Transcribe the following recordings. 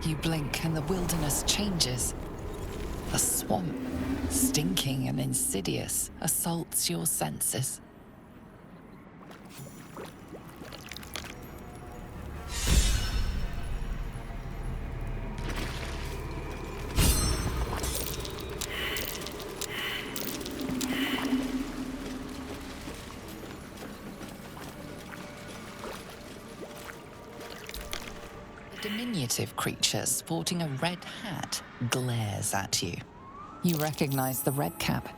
You blink and the wilderness changes. A swamp, stinking and insidious, assaults your senses. A diminutive creature sporting a red hat glares at you. You recognize the red cap,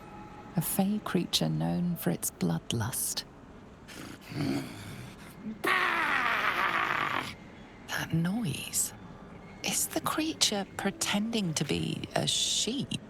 a fey creature known for its bloodlust. That noise. Is the creature pretending to be a sheep?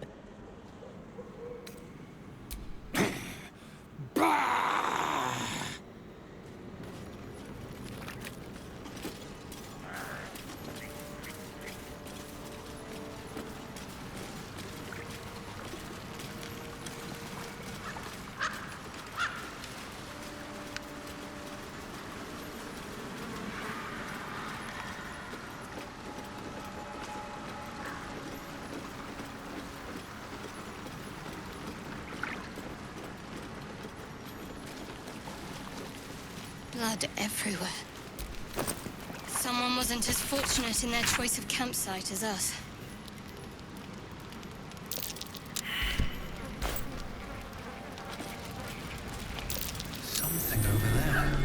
Blood everywhere. Someone wasn't as fortunate in their choice of campsite as us. Something over there.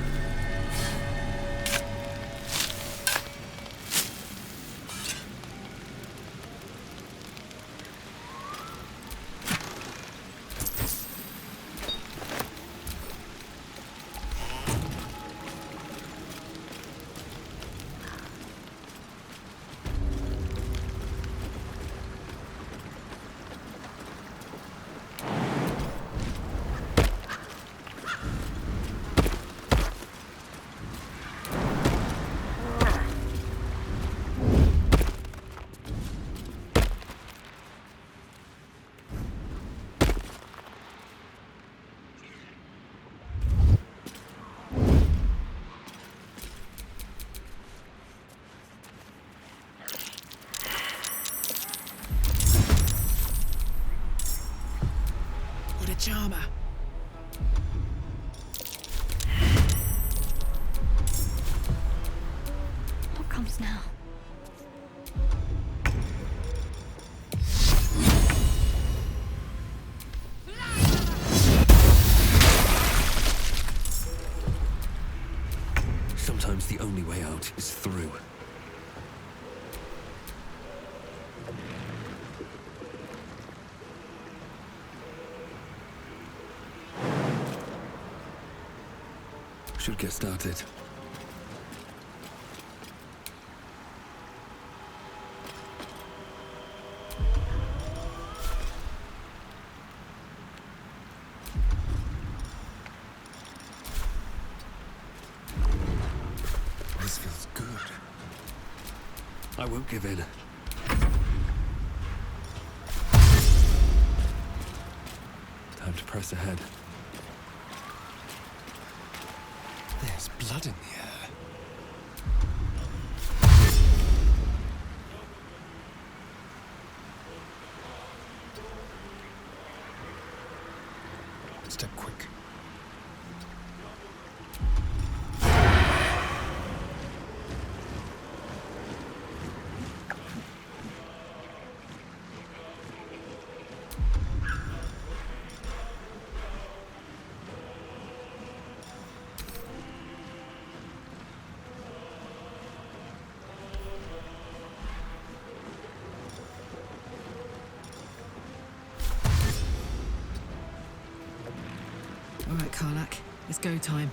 Charmer. What comes now? Sometimes the only way out is through. Should get started. This feels good. I won't give in. Time to press ahead. There's blood in the air. Step quick. All right, Karlak, it's go time.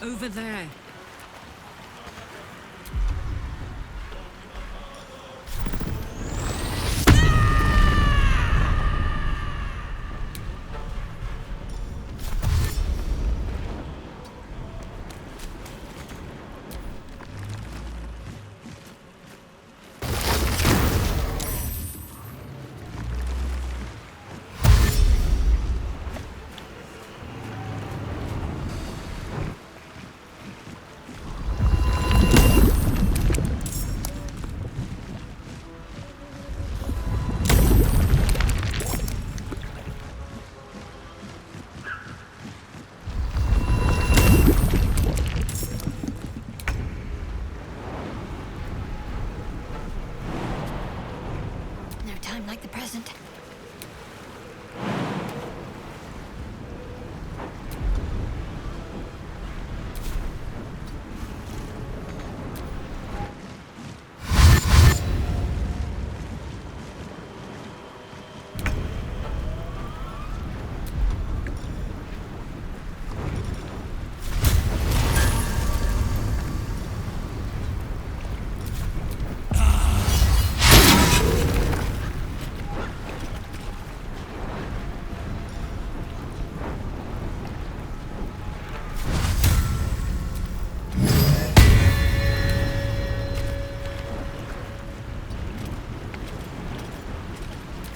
Over there. the present.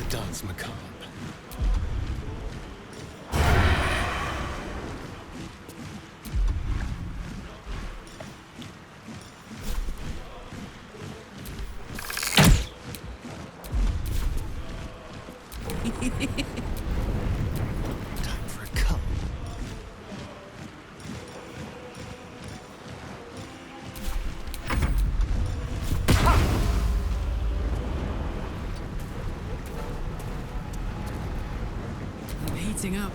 Dance macabre. Time for a cup. I'm heating up.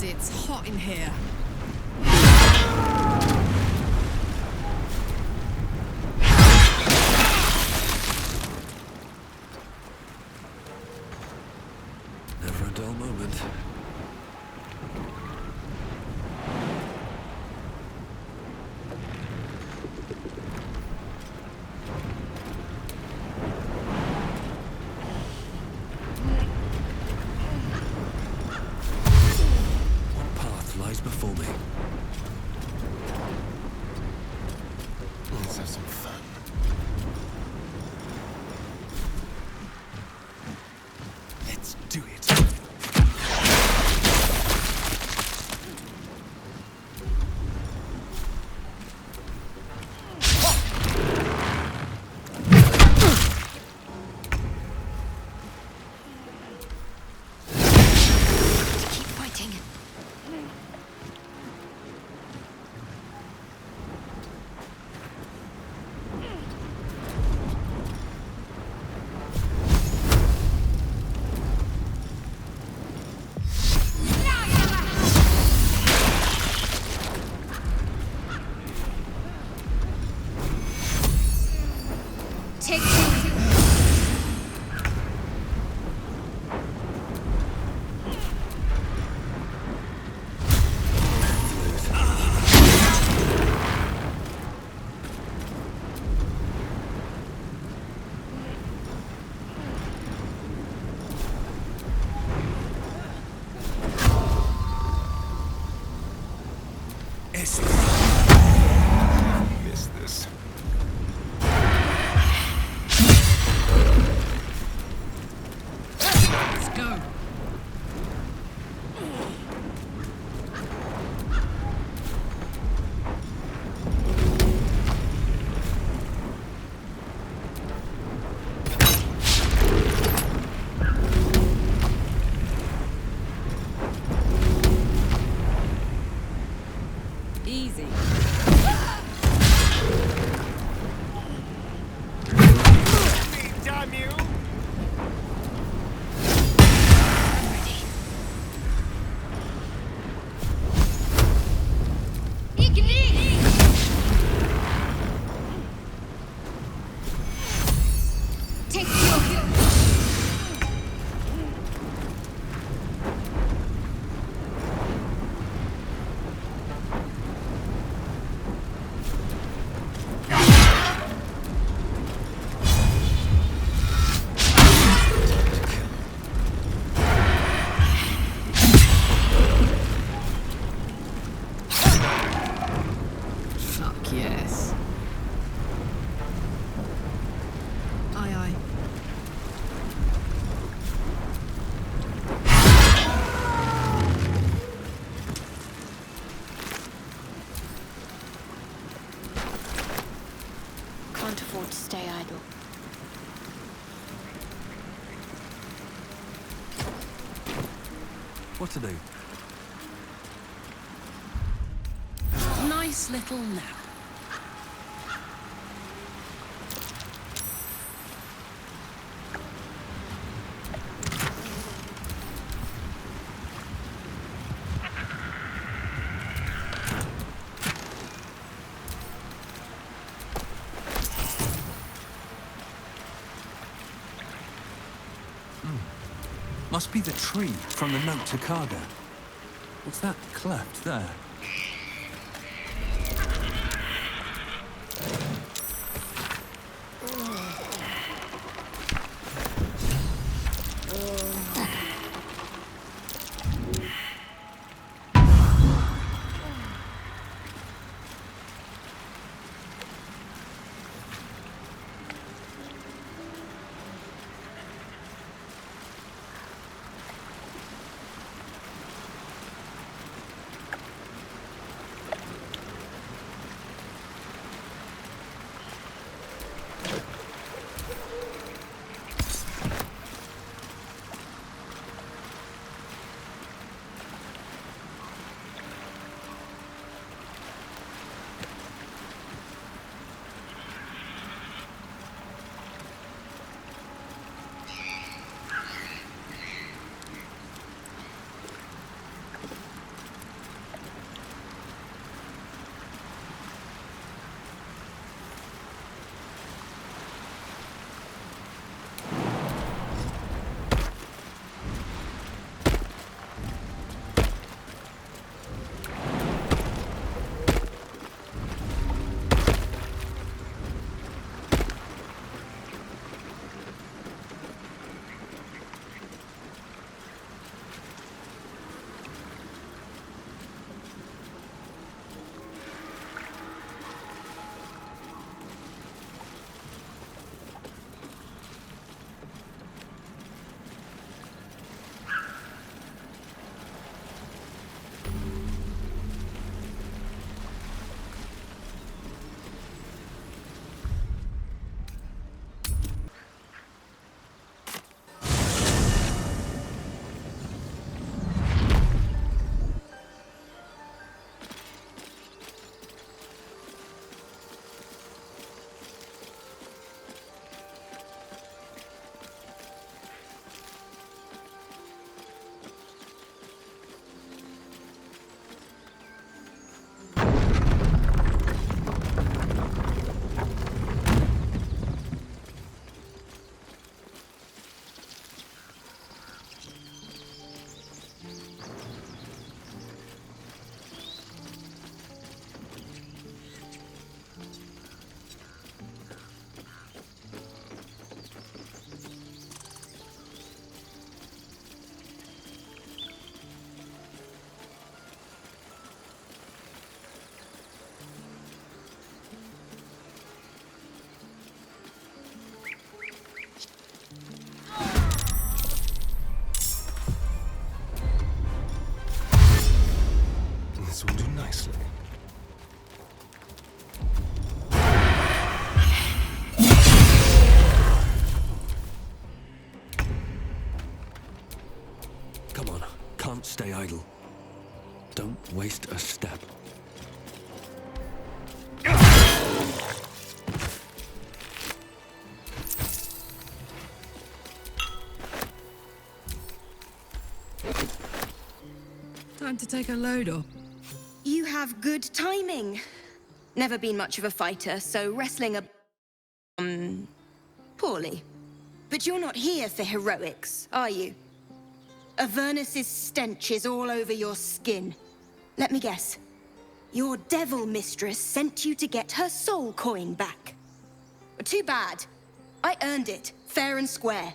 It's hot in here. Never a dull moment. Lies before me. Let's have some fun. Let's do it. What to do? Nice little nap. Must be the tree from the note to Kagha. What's that cleft there? This will do nicely. Come on, can't stay idle. Don't waste a step. Time to take a load off. You have good timing. Never been much of a fighter, so wrestling poorly. But you're not here for heroics, are you? Avernus's stench is all over your skin. Let me guess. Your devil mistress sent you to get her soul coin back. Too bad. I earned it, fair and square.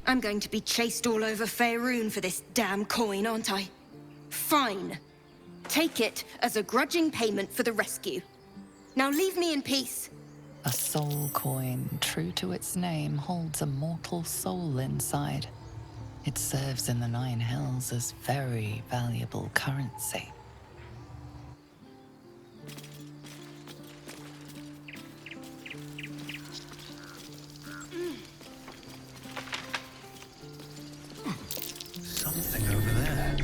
I'm going to be chased all over Faerun for this damn coin, aren't I? Fine. Take it as a grudging payment for the rescue. Now leave me in peace. A soul coin, true to its name, holds a mortal soul inside. It serves in the Nine Hells as very valuable currency. Something over there.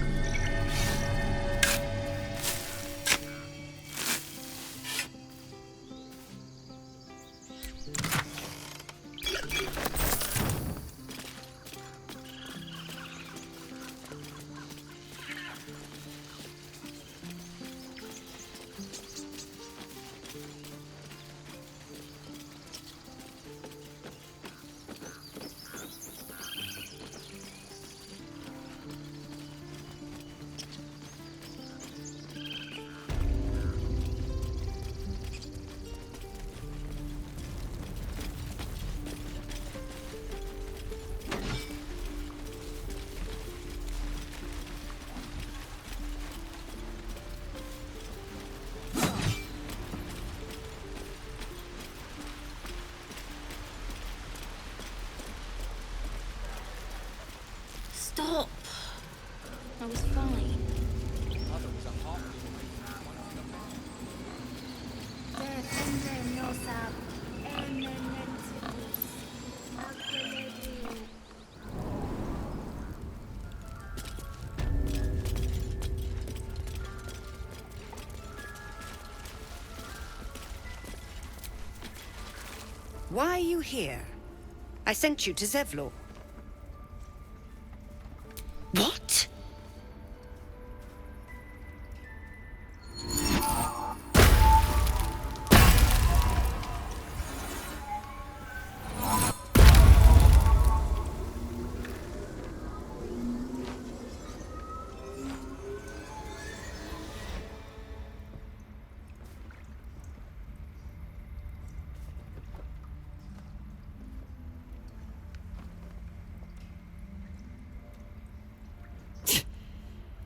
Stop. I was fine. Why are you here? I sent you to Zevlor. What?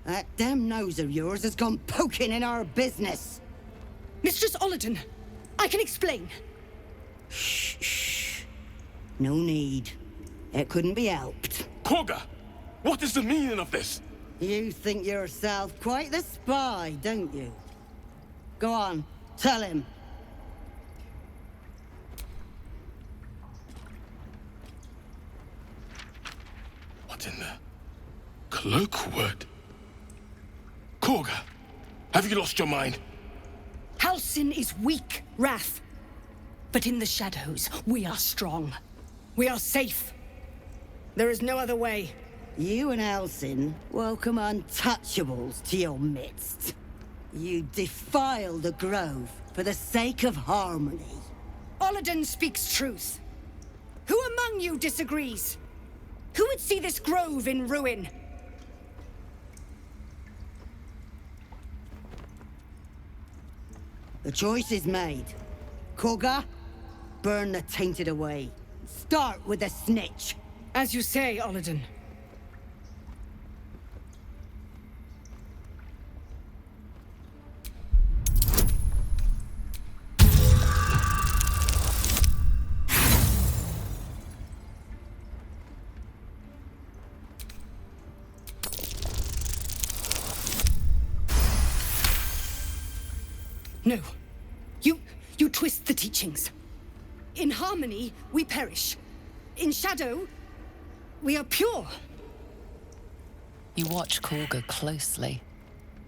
That damn nose of yours has gone poking in our business. Mistress Olladin, I can explain. Shh. No need. It couldn't be helped. Kagha! What is the meaning of this? You think yourself quite the spy, don't you? Go on, tell him. What in the cloakwood? Kagha, have you lost your mind? Halsin is weak, Wrath. But in the shadows, we are strong. We are safe. There is no other way. You and Halsin welcome untouchables to your midst. You defile the grove for the sake of harmony. Olladin speaks truth. Who among you disagrees? Who would see this grove in ruin? The choice is made. Kagha, burn the tainted away. Start with the snitch. As you say, Olladin. No. You twist the teachings. In harmony, we perish. In shadow, we are pure. You watch Kagha closely.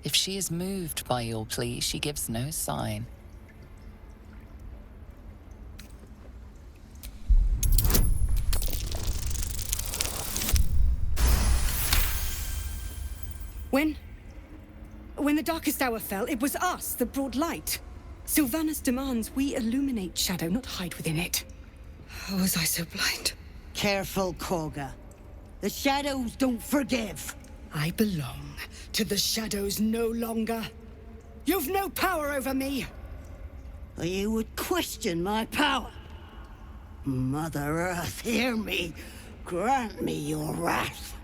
If she is moved by your plea, she gives no sign. When the darkest hour fell, it was us that brought light. Sylvanas demands we illuminate shadow, not hide within it. How was I so blind? Careful, Kagha. The shadows don't forgive. I belong to the shadows no longer. You've no power over me. You would question my power. Mother Earth, hear me. Grant me your wrath.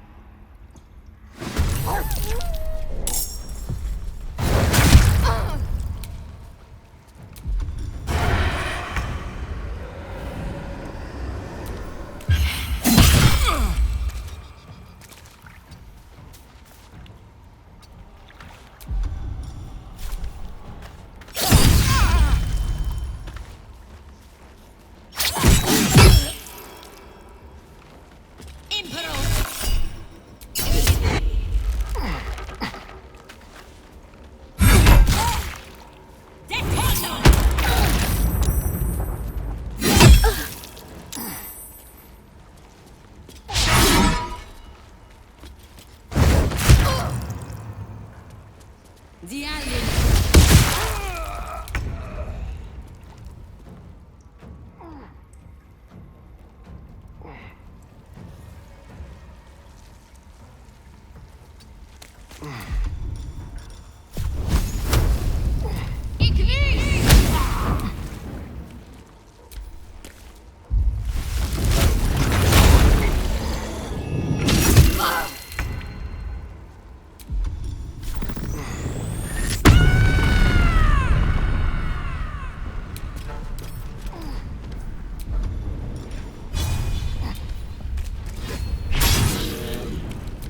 The alien.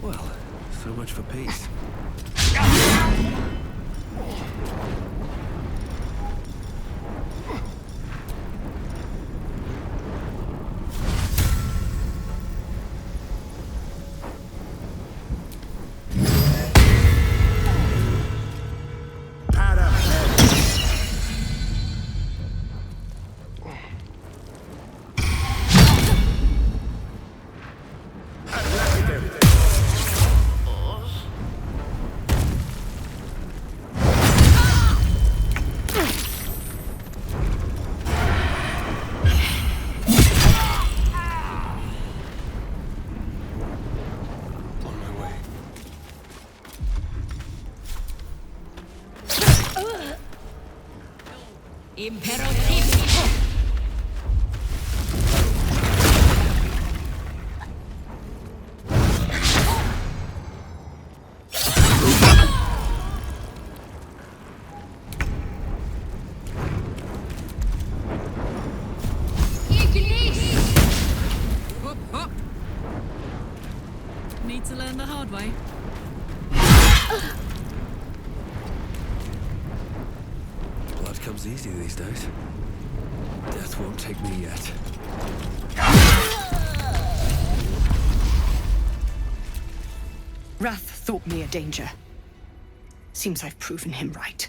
Well, so much for peace. On my way. Need to learn the hard way. Blood comes easy these days. Death won't take me yet. Wrath thought me a danger. Seems I've proven him right.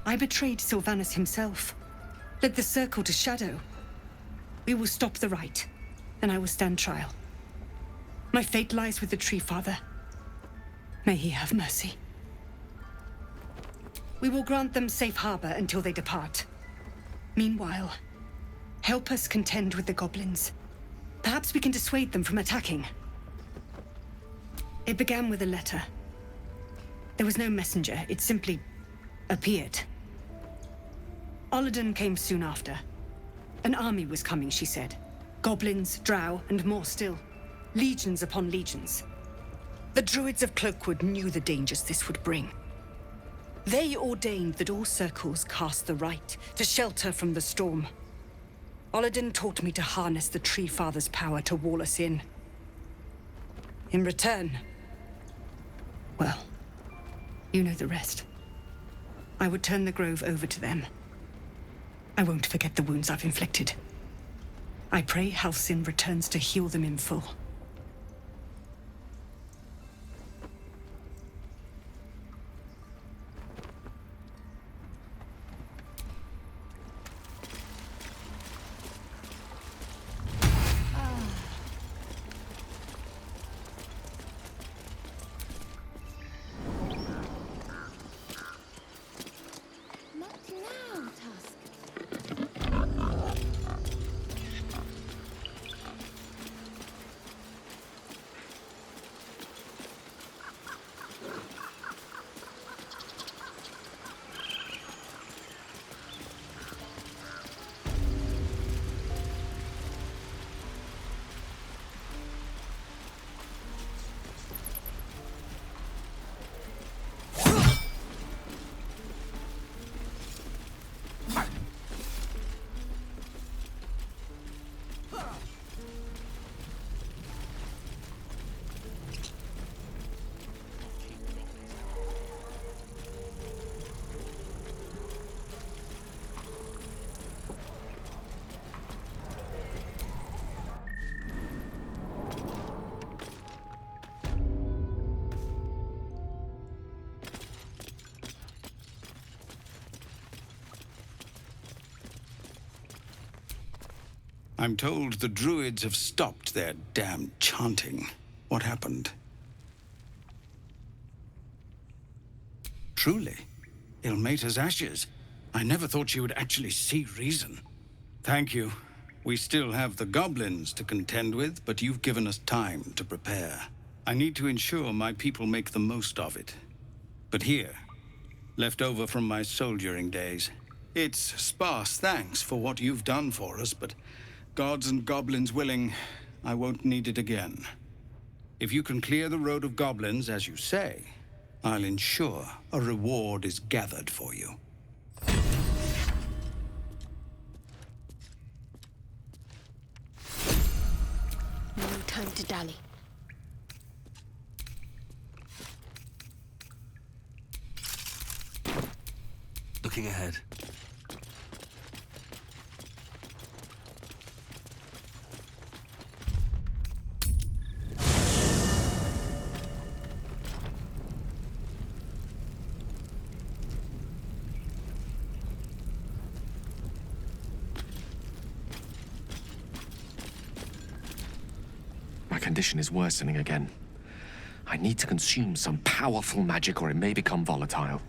I betrayed Sylvanus himself. Led the circle to shadow. We will stop the rite, and I will stand trial. My fate lies with the Tree Father. May he have mercy. We will grant them safe harbor until they depart. Meanwhile, help us contend with the goblins. Perhaps we can dissuade them from attacking. It began with a letter. There was no messenger, it simply appeared. Olladin came soon after. An army was coming, she said. Goblins, drow, and more still. Legions upon legions. The druids of Cloakwood knew the dangers this would bring. They ordained that all circles cast the rite to shelter from the storm. Olladin taught me to harness the Tree Father's power to wall us in. In return, well, you know the rest. I would turn the grove over to them. I won't forget the wounds I've inflicted. I pray Halsin returns to heal them in full. I'm told the druids have stopped their damn chanting. What happened? Truly, Ilmater's ashes. I never thought she would actually see reason. Thank you. We still have the goblins to contend with, but you've given us time to prepare. I need to ensure my people make the most of it. But here, left over from my soldiering days, it's sparse thanks for what you've done for us, but gods and goblins willing, I won't need it again. If you can clear the road of goblins, as you say, I'll ensure a reward is gathered for you. No time to dally. Looking ahead. My condition is worsening again. I need to consume some powerful magic or it may become volatile.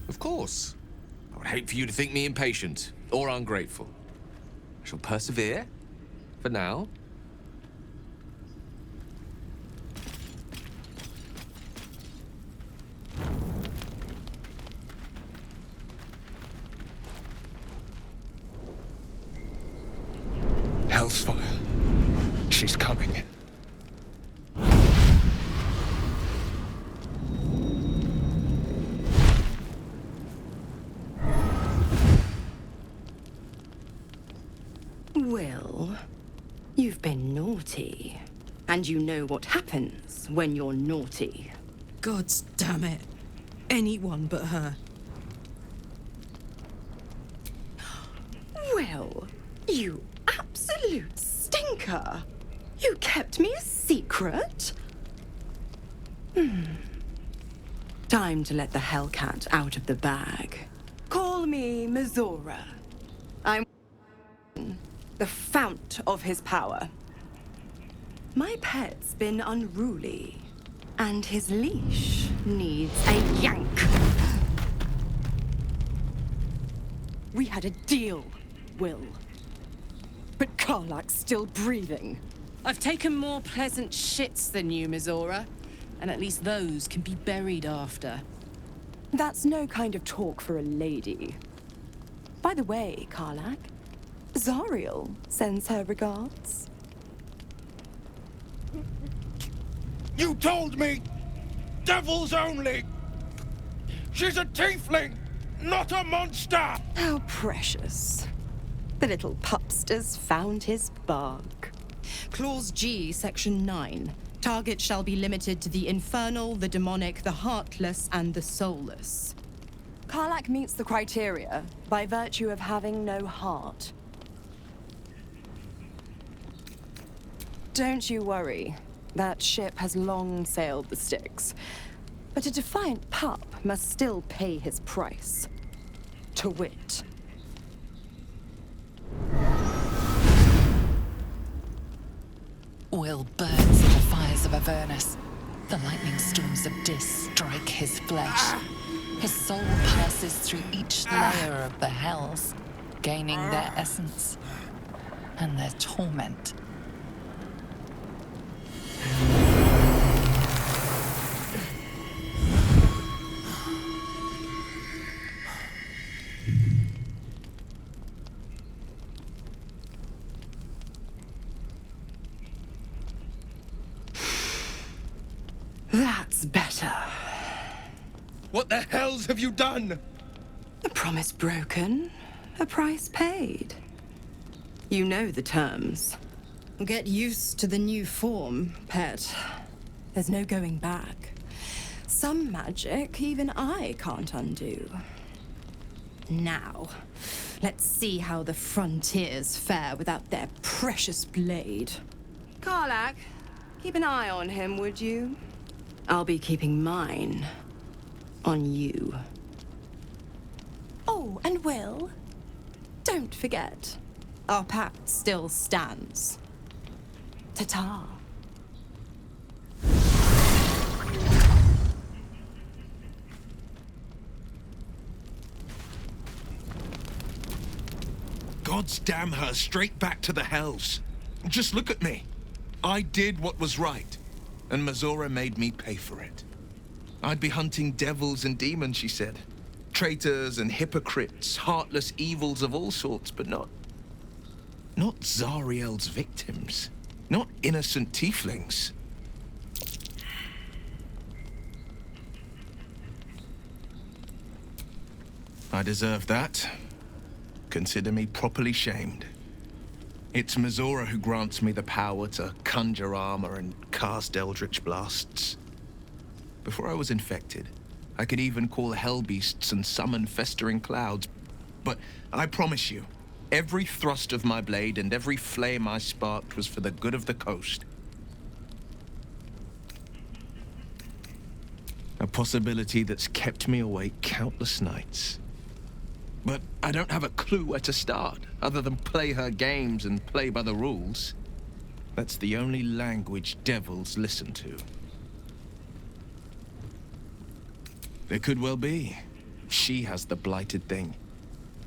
Of course. I would hate for you to think me impatient or ungrateful. I shall persevere, for now. Hellsfire. She's coming. Wyll, you've been naughty. And you know what happens when you're naughty. Gods damn it. Anyone but her. Wyll, you absolute stinker. You kept me a secret? Time to let the Hellcat out of the bag. Call me Mizora. I'm the fount of his power. My pet's been unruly, and his leash needs a yank. We had a deal, Wyll. But Karlach's still breathing. I've taken more pleasant shits than you, Mizora, and at least those can be buried after. That's no kind of talk for a lady. By the way, Karlach, Zariel sends her regards. You told me! Devils only! She's a tiefling, not a monster! How precious. The little pupster's found his bark. Clause G, Section 9. Target shall be limited to the infernal, the demonic, the heartless, and the soulless. Karlach meets the criteria by virtue of having no heart. Don't you worry. That ship has long sailed the Styx. But a defiant pup must still pay his price. To wit. Wyll burns in the fires of Avernus. The lightning storms of Dis strike his flesh. His soul passes through each layer of the hells, gaining their essence and their torment. That's better. What the hells have you done? A promise broken, a price paid. You know the terms. Get used to the new form, pet. There's no going back. Some magic even I can't undo. Now, let's see how the frontiers fare without their precious blade. Karlach, keep an eye on him, would you? I'll be keeping mine on you. Oh, and Wyll, don't forget, our pact still stands. Ta-ta. Gods damn her, straight back to the hells. Just look at me. I did what was right, and Mazora made me pay for it. I'd be hunting devils and demons, she said. Traitors and hypocrites, heartless evils of all sorts, but not Zariel's victims. Not innocent tieflings. I deserve that. Consider me properly shamed. It's Mazora who grants me the power to conjure armor and cast eldritch blasts. Before I was infected, I could even call hell beasts and summon festering clouds. But I promise you, every thrust of my blade and every flame I sparked was for the good of the coast. A possibility that's kept me awake countless nights. But I don't have a clue where to start, other than play her games and play by the rules. That's the only language devils listen to. It could well be. She has the blighted thing.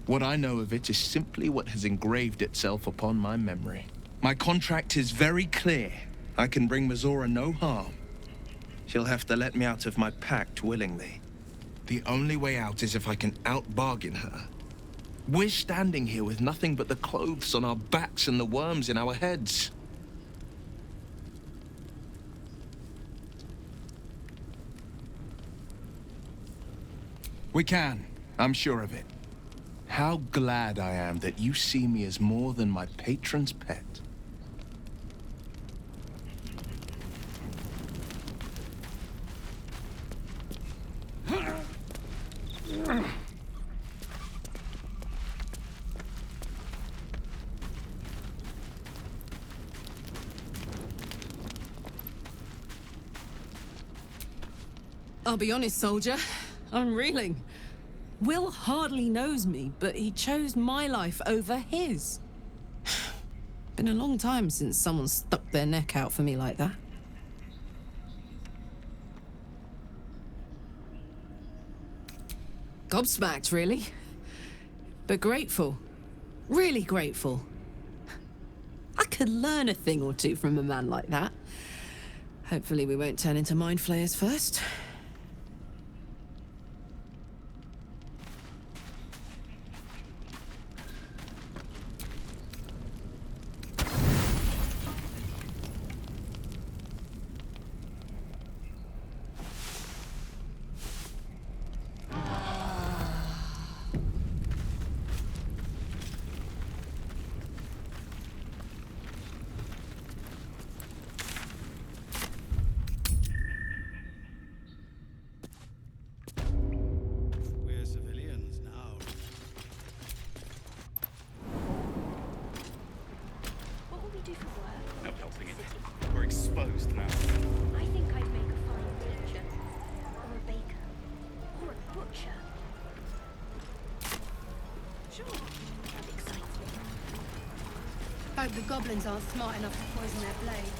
What I know of it is simply what has engraved itself upon my memory. My contract is very clear. I can bring Mazora no harm. She'll have to let me out of my pact willingly. The only way out is if I can out-bargain her. We're standing here with nothing but the clothes on our backs and the worms in our heads. We can. I'm sure of it. How glad I am that you see me as more than my patron's pet. I'll be honest, soldier. I'm reeling. Wyll hardly knows me, but he chose my life over his. Been a long time since someone stuck their neck out for me like that. Gobsmacked, really. But grateful. Really grateful. I could learn a thing or two from a man like that. Hopefully we won't turn into mind flayers first. Hope the goblins aren't smart enough to poison their blades.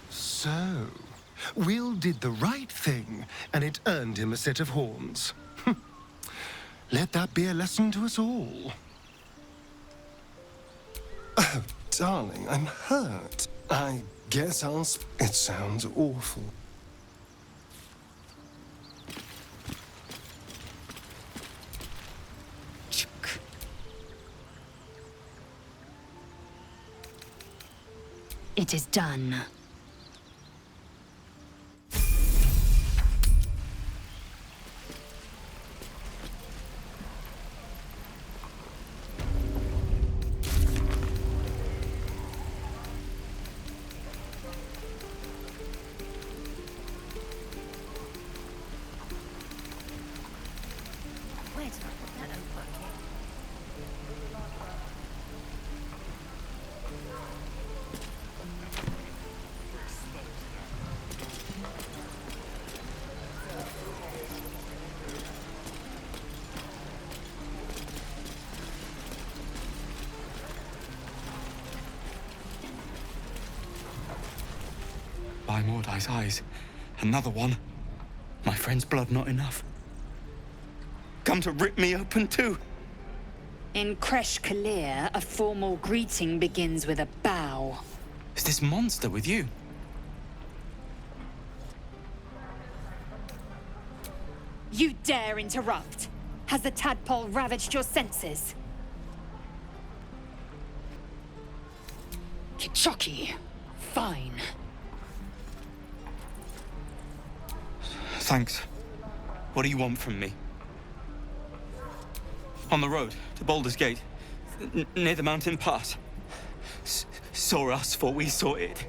So, Wyll did the right thing, and it earned him a set of horns. Let that be a lesson to us all. Oh, darling, I'm hurt. I guess It sounds awful. It is done. By Mordai's eyes. Another one. My friend's blood not enough. Come to rip me open too. In Kresh Kalir, a formal greeting begins with a bow. Is this monster with you? You dare interrupt? Has the tadpole ravaged your senses? Kichoki. Fine. Thanks. What do you want from me? On the road to Baldur's Gate, near the mountain pass. Saw us for we saw it.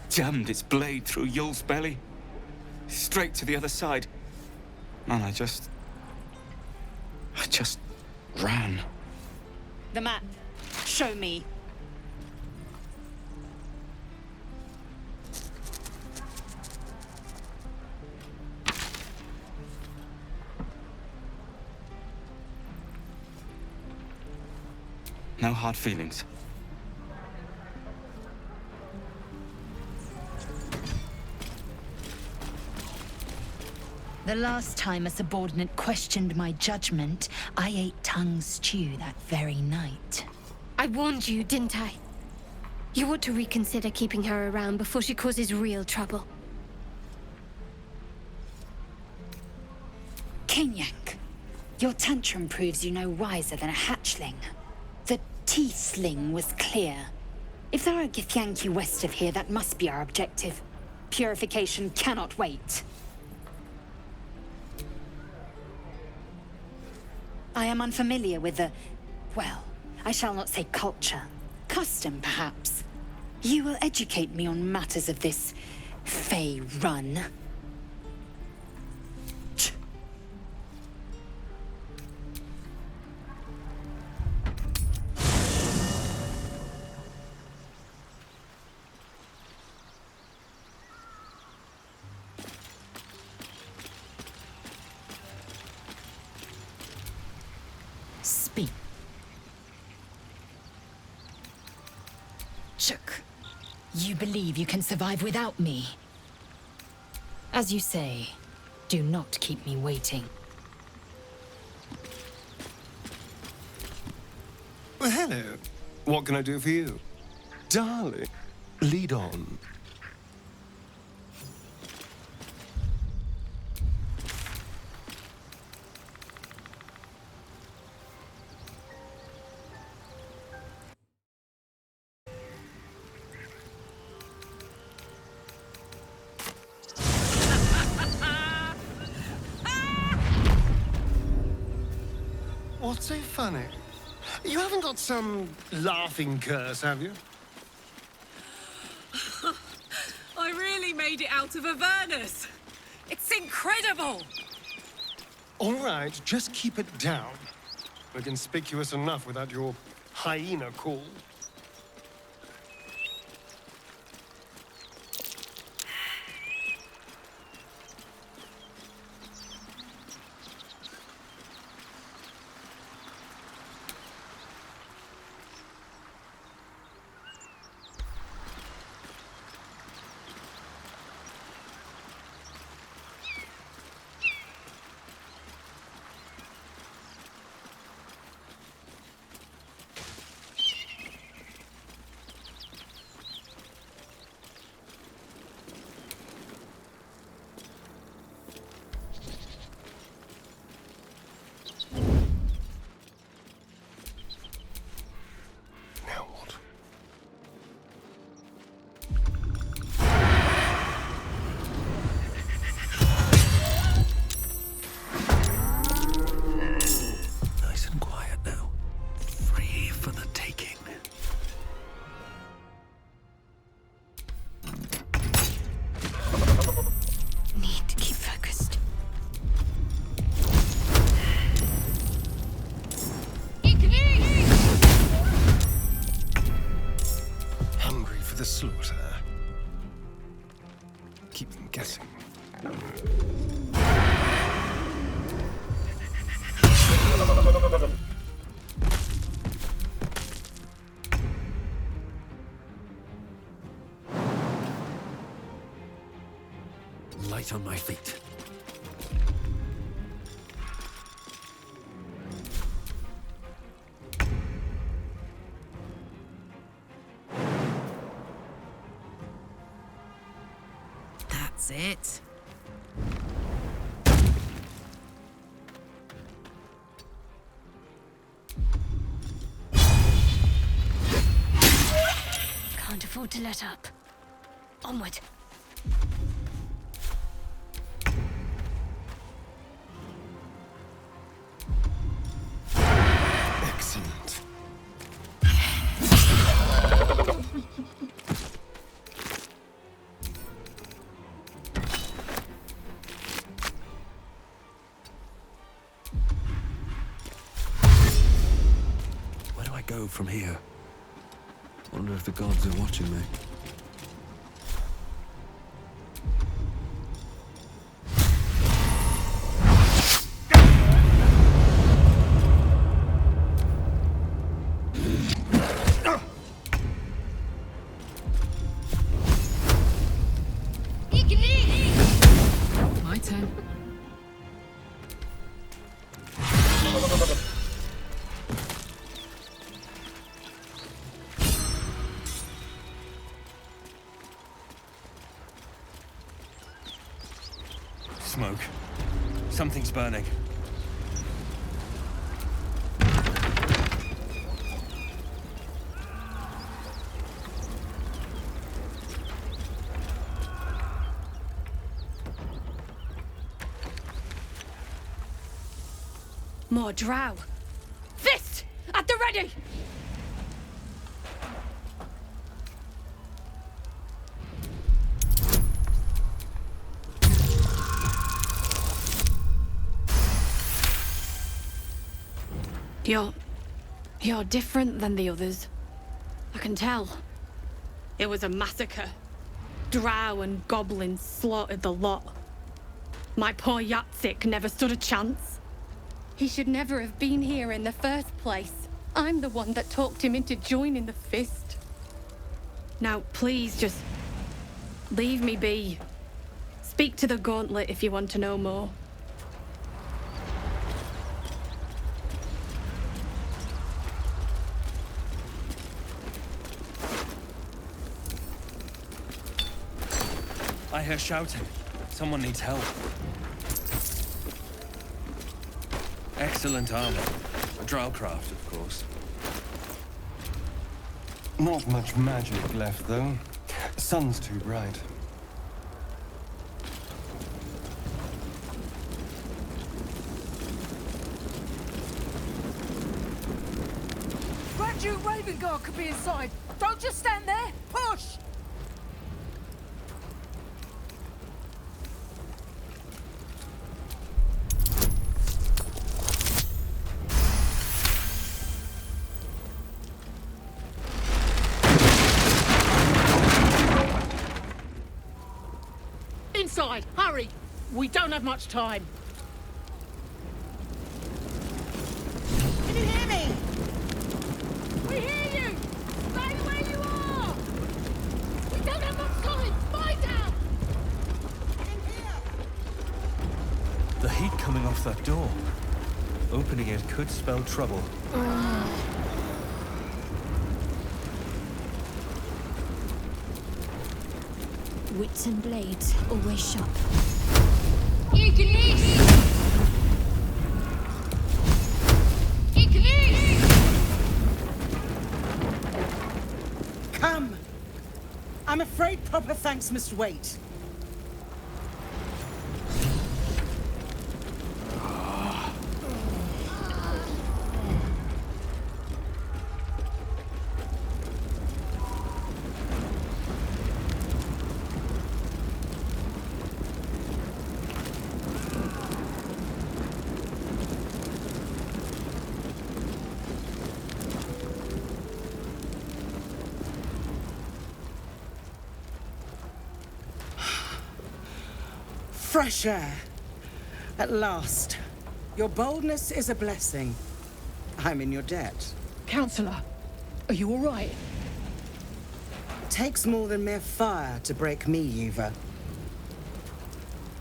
Jammed its blade through Yul's belly. Straight to the other side. And I just ran. The map. Show me. No hard feelings. The last time a subordinate questioned my judgment, I ate tongue stew that very night. I warned you, didn't I? You ought to reconsider keeping her around before she causes real trouble. Kinyank, your tantrum proves you no wiser than a hatchling. The teethling was clear. If there are Githyanki west of here, that must be our objective. Purification cannot wait. I am unfamiliar with the... well, I shall not say culture. Custom, perhaps. You will educate me on matters of this... Fey run. Speak. Shook. You believe you can survive without me? As you say, do not keep me waiting. Well, hello. What can I do for you? Darling, lead on. What's so funny? You haven't got some laughing curse, have you? I really made it out of Avernus. It's incredible. All right, just keep it down. We're conspicuous enough without your hyena call. The slaughter. Keep them guessing. light on my feet. That's it. Can't afford to let up. Onward. Excellent. Where do I go from here? Wonder if the gods are watching me. My turn. Smoke. Something's burning. More drow. Fist! At the ready! You're different than the others. I can tell. It was a massacre. Drow and goblins slaughtered the lot. My poor Yatsik never stood a chance. He should never have been here in the first place. I'm the one that talked him into joining the Fist. Now, please, just leave me be. Speak to the Gauntlet if you want to know more. I hear shouting. Someone needs help. Excellent armor. A Drowcraft, of course. Not much magic left, though. Sun's too bright. Grand Duke Raven Guard could be inside. Don't just stand there. Push! Inside! Hurry! We don't have much time. Can you hear me? We hear you! Stay where you are! We don't have much time! Find out! The heat coming off that door. Opening it could spell trouble. Wits and blades, always sharp. Come! I'm afraid proper thanks must wait. Fresh air. At last. Your boldness is a blessing. I'm in your debt. Counselor, are you all right? Takes more than mere fire to break me, Eva.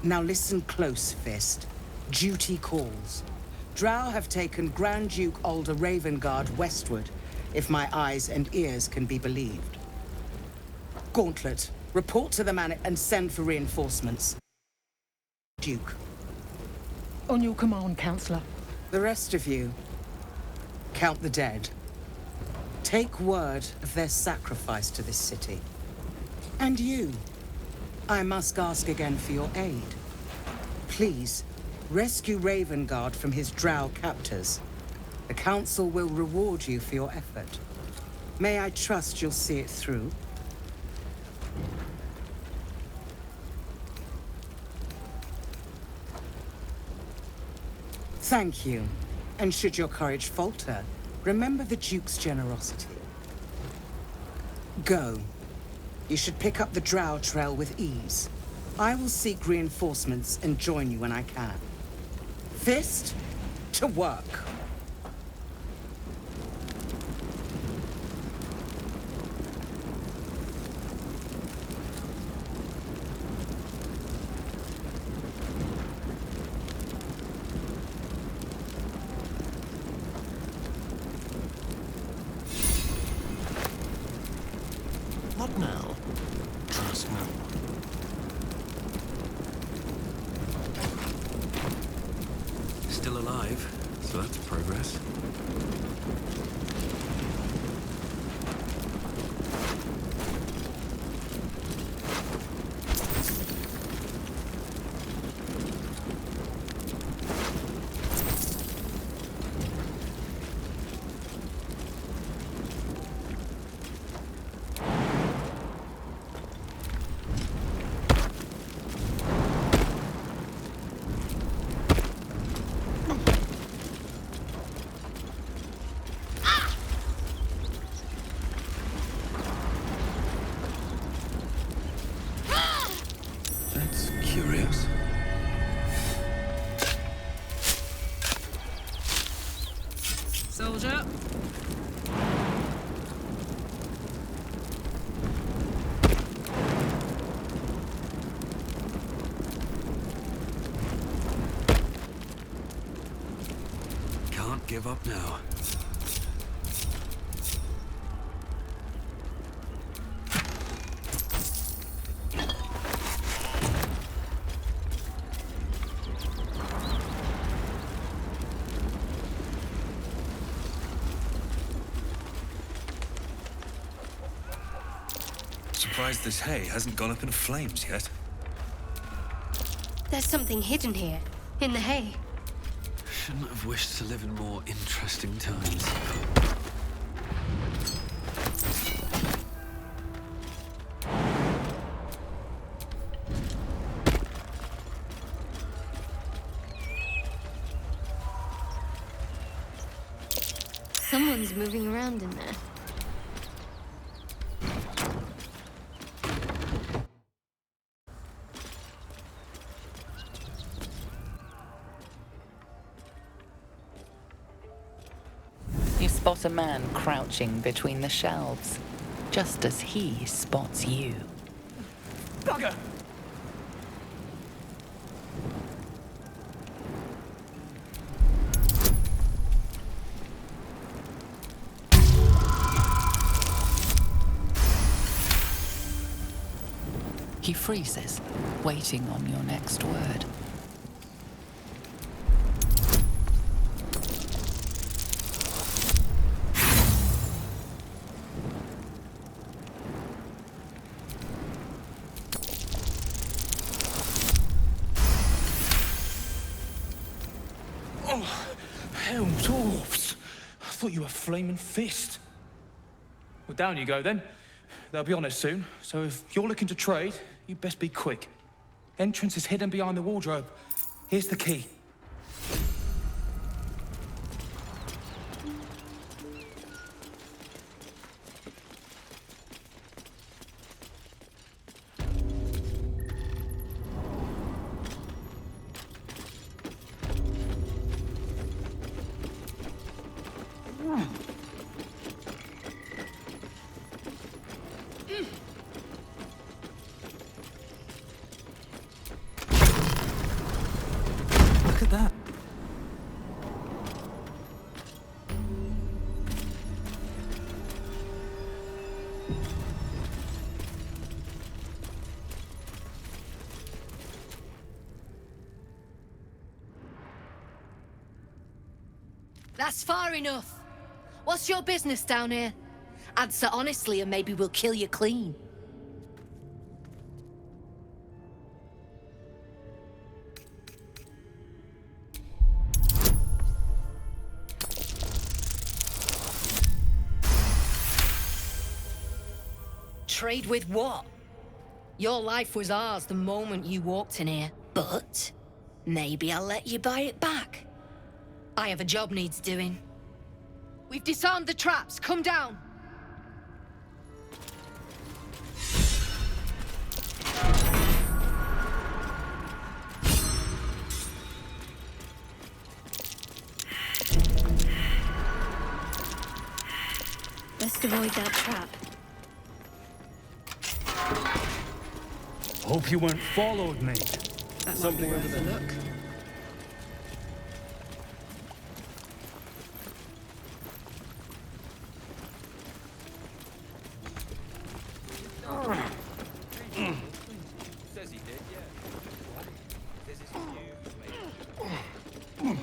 Now listen close, Fist. Duty calls. Drow have taken Grand Duke Alder Ravengard westward, if my eyes and ears can be believed. Gauntlet, report to the man and send for reinforcements. Duke. On your command, Counselor. The rest of you, count the dead. Take word of their sacrifice to this city. And you, I must ask again for your aid. Please, rescue Ravengard from his drow captors. The Council will reward you for your effort. May I trust you'll see it through? Thank you. And should your courage falter, remember the Duke's generosity. Go. You should pick up the Drow trail with ease. I will seek reinforcements and join you when I can. Fist, to work. What now? Trust no one. Still alive, so that's progress. Curious. Soldier. Can't give up now. Surprised this hay hasn't gone up in flames yet. There's something hidden here, in the hay. Shouldn't have wished to live in more interesting times. Someone's moving around in there. You spot a man crouching between the shelves, just as he spots you. Bugger! He freezes, waiting on your next word. Oh, hell, dwarfs! I thought you were Flaming Fist. Well, down you go then. They'll be on us soon, so if you're looking to trade, you best be quick. Entrance is hidden behind the wardrobe. Here's the key. That's far enough. What's your business down here? Answer honestly and maybe we'll kill you clean. Trade with what? Your life was ours the moment you walked in here, but maybe I'll let you buy it back. I have a job needs doing. We've disarmed the traps. Come down. Best avoid that trap. Hope you weren't followed, mate. That might be worth a look. Says he did, yeah. Says it's you,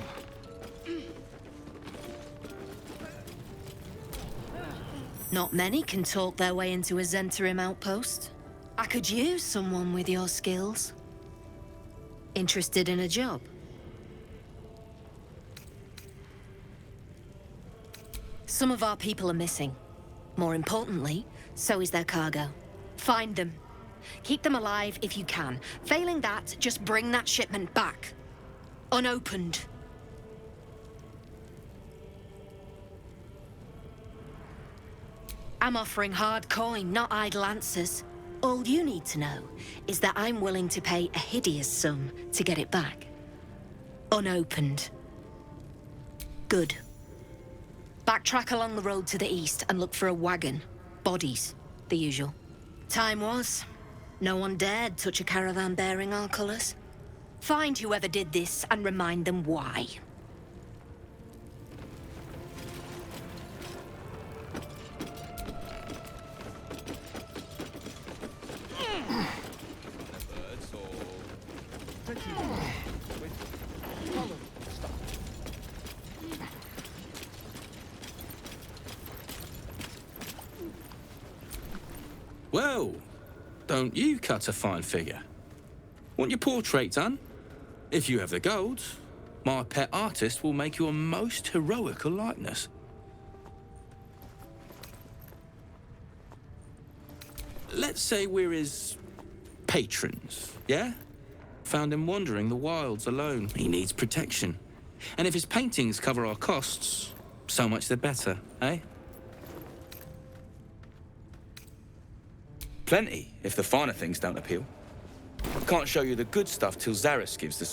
Not many can talk their way into a Zentarim outpost. I could use someone with your skills. Interested in a job? Some of our people are missing. More importantly, so is their cargo. Find them. Keep them alive if you can. Failing that, just bring that shipment back. Unopened. I'm offering hard coin, not idle answers. All you need to know is that I'm willing to pay a hideous sum to get it back. Unopened. Good. Backtrack along the road to the east and look for a wagon. Bodies, the usual. Time was. No one dared touch a caravan bearing our colours. Find whoever did this and remind them why. Well, don't you cut a fine figure? Want your portrait done? If you have the gold, my pet artist will make you a most heroical likeness. Let's say we're his patrons, yeah? Found him wandering the wilds alone. He needs protection. And if his paintings cover our costs, so much the better, eh? Plenty, if the finer things don't appeal. Can't show you the good stuff till Zaris gives the